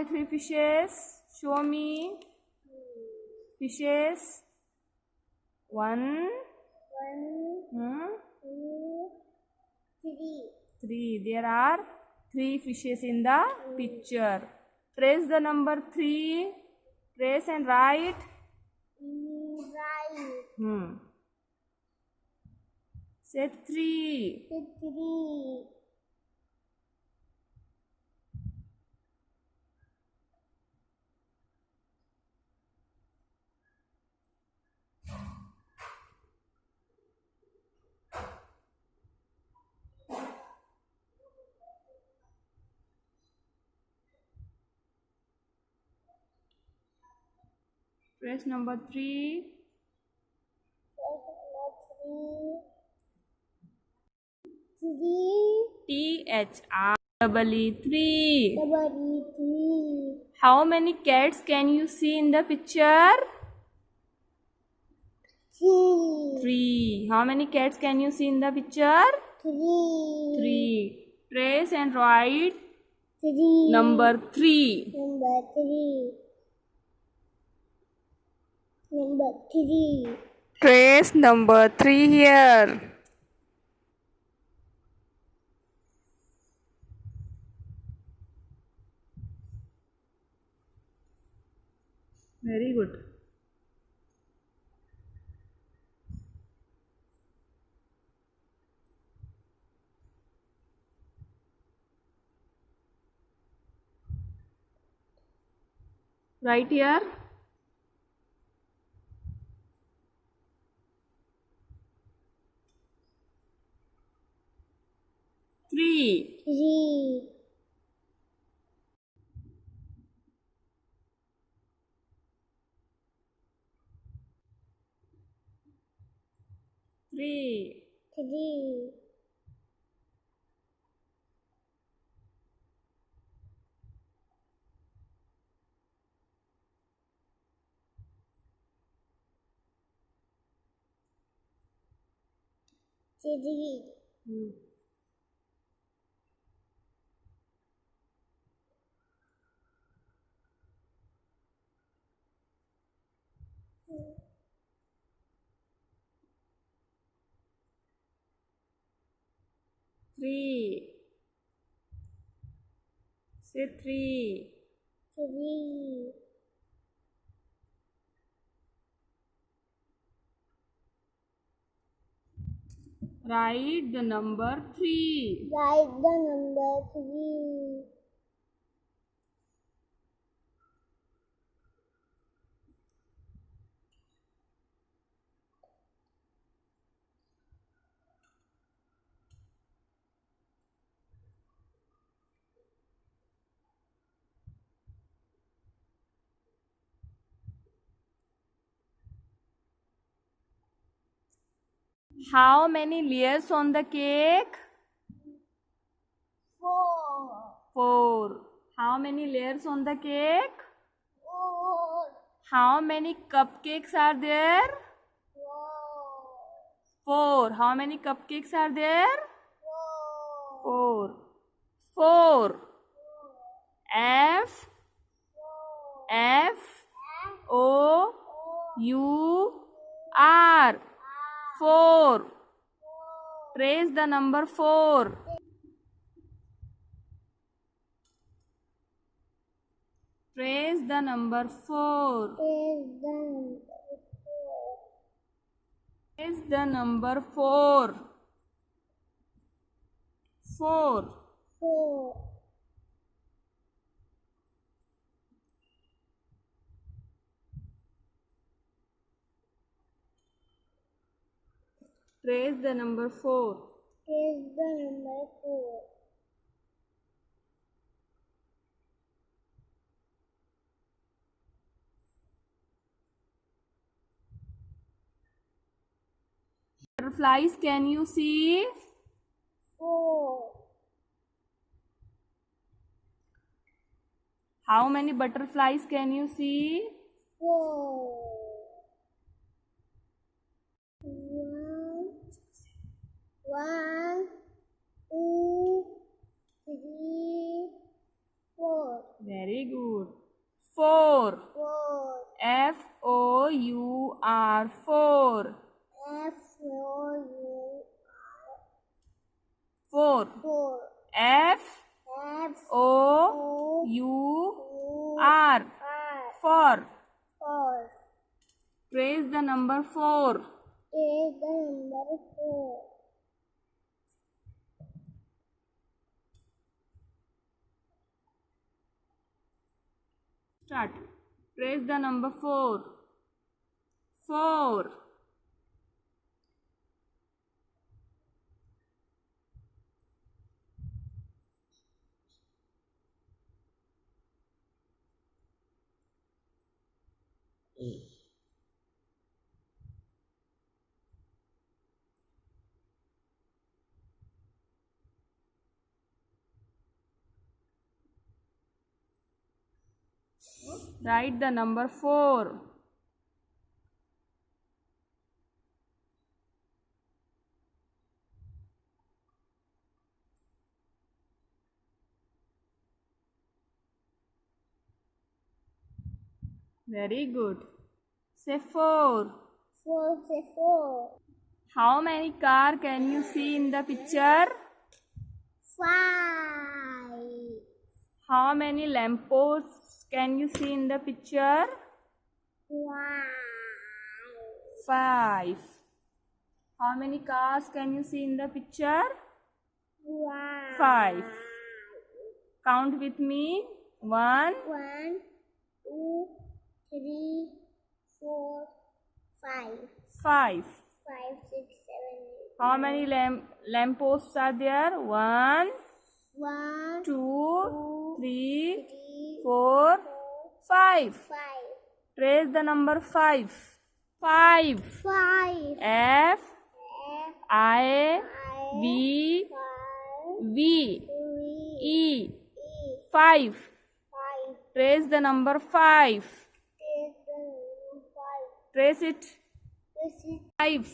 many three fishes? Show me. Fishes. One. One, two, three. Three. There are three fishes in the picture. Trace the number 3. Trace and write. Right. Say 3. Three. Trace number 3. Three. Three. Three. How many cats can you see in the picture? Three. 3. How many cats can you see in the picture? Three. 3. Trace and write Three. number 3. Number three. Number three. Trace number 3 here. Very good. Right here. Three. Three. Three. Three. Three. Three. Say 3. Three. Write the number 3. Write the number three. How many layers on the cake? Four. 4. How many layers on the cake? Four. How many cupcakes are there? Four. 4. How many cupcakes are there? Four. 4. 4. F. F. O. U. R. 4. Trace the number 4. Trace the number 4. Trace the number 4. 4. Four. Trace the number 4. Is the number four. Butterflies can you see? Four. How many butterflies can you see? Four. One, two, three, four. Very good. number 4. Trace the number 4. Start. Trace the number 4. 4. Write the number 4. Very good. Say 4. 4 say 4. How many car can you see in the picture? 5. How many lampposts can you see in the picture? 5. How many cars can you see in the picture? 5. Count with me. 1, 1, 2, 3, 4, 5. 5. 5, 6, 7, 8. How many lampposts are there? 1, 1, 2, 3, 3, 4, 5. 5. Trace the number 5. 5. 5. F I I, V 5, V 3, E 5. 5. Trace the number 5. Take the number 5. Trace it. This is 5.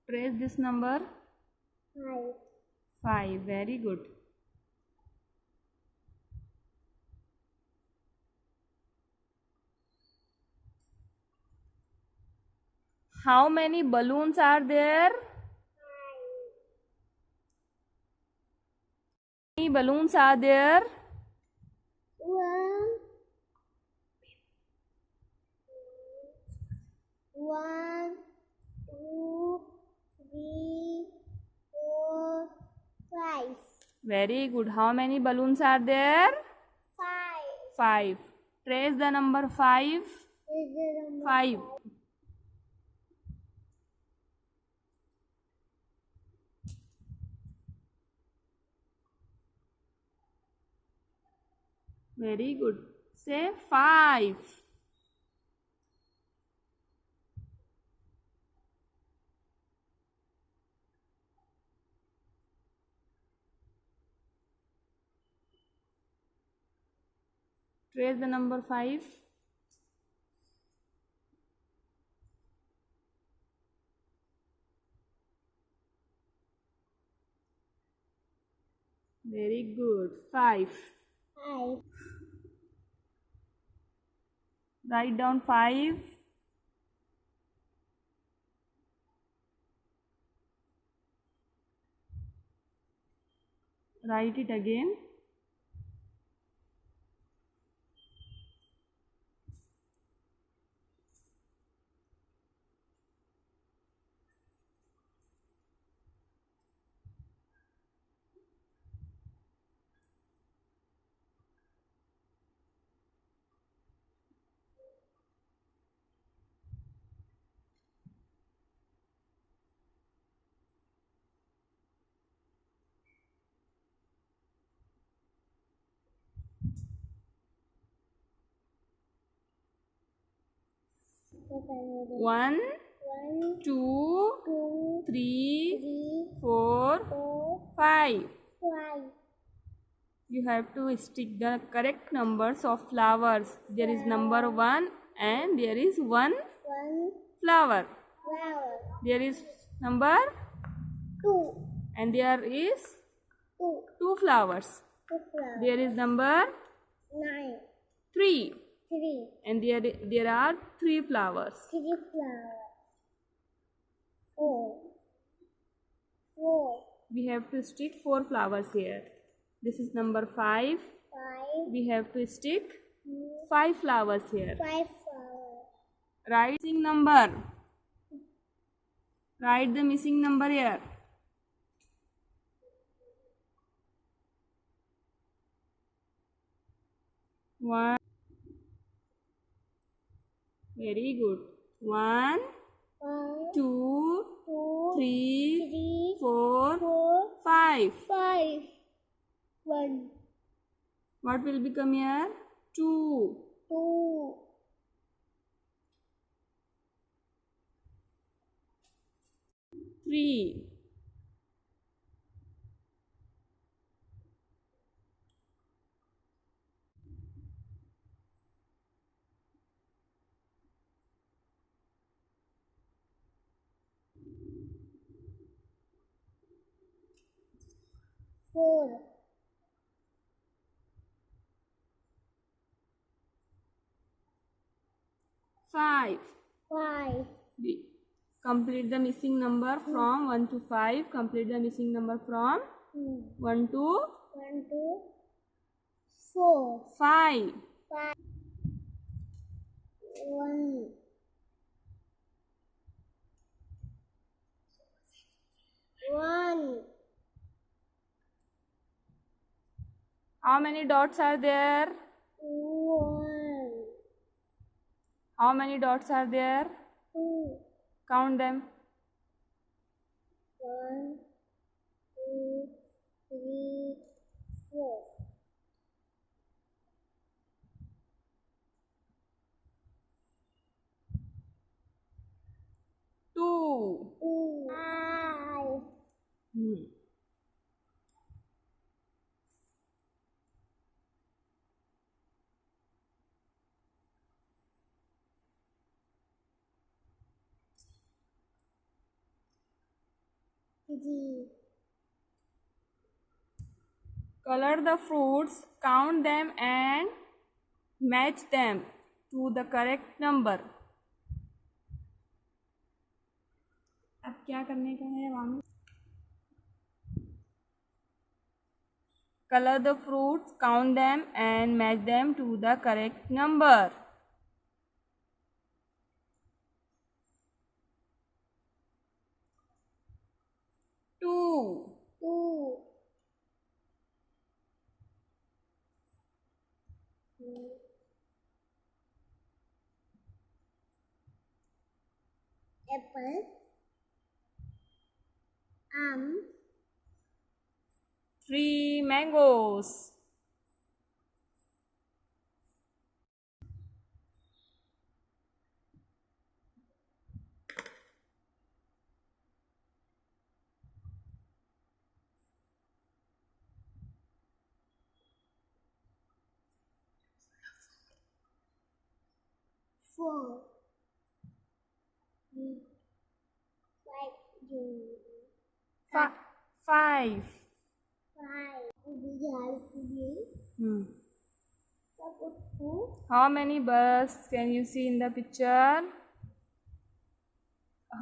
Trace this number 5. 5. Very good. How many balloons are there? How many balloons are there? 1, 1, 2, 3, 4, 5. Very good. How many balloons are there? 5. 5. Trace the number 5. Is the number 5. Very good. Say 5. Trace the number 5. Very good. 5. 5. Write down 5. Write it again. One, 1, 2, 2, 3, 3, 4, 4, 5. 5. You have to stick the correct numbers of flowers. There is number 1 and there is 1 1 flower. flower. There is number 2, and there is 2, 2 flowers. Two flowers. There is number 9. 3. 3. And there are 3 flowers. 3 flowers. 4. 4. We have to stick 4 flowers here. This is number 5. 5. We have to stick 5 flowers here. 5 flowers. Write missing number. Write the missing number here. 1. Very good. 1, 1, 2, 2, 3, 3, 4, 4, 5. 5. 1, What will become here? 2. 2, 3. 4, 5. 5. Complete the missing number from 1 to 5. Complete the missing number from 1 to 1, 2, 4. 5. 5. 1. 1. How many dots are there? 1. How many dots are there? 2. Count them. 1, 2, 3, 4. 2. 5. Color the fruits, count them and match them to the correct number. अब क्या करने का है वामी? Color the fruits, count them and match them to the correct number. Two. 2. Apple. 3 mangoes. 4. 5. 5. 5. How many buses can you see in the picture?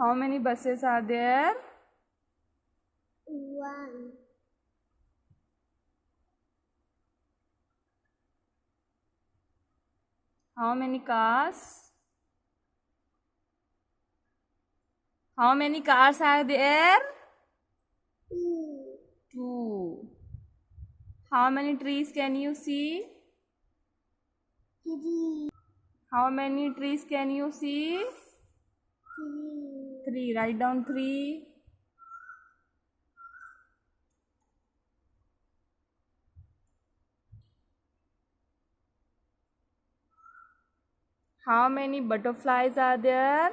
How many buses are there? 1. How many cars? How many cars are there? 2. 2. How many trees can you see? 3. How many trees can you see? 3. 3. Write down 3. How many butterflies are there?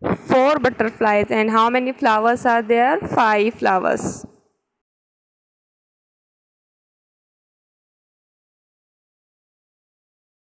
4 butterflies. And how many flowers are there? 5 flowers.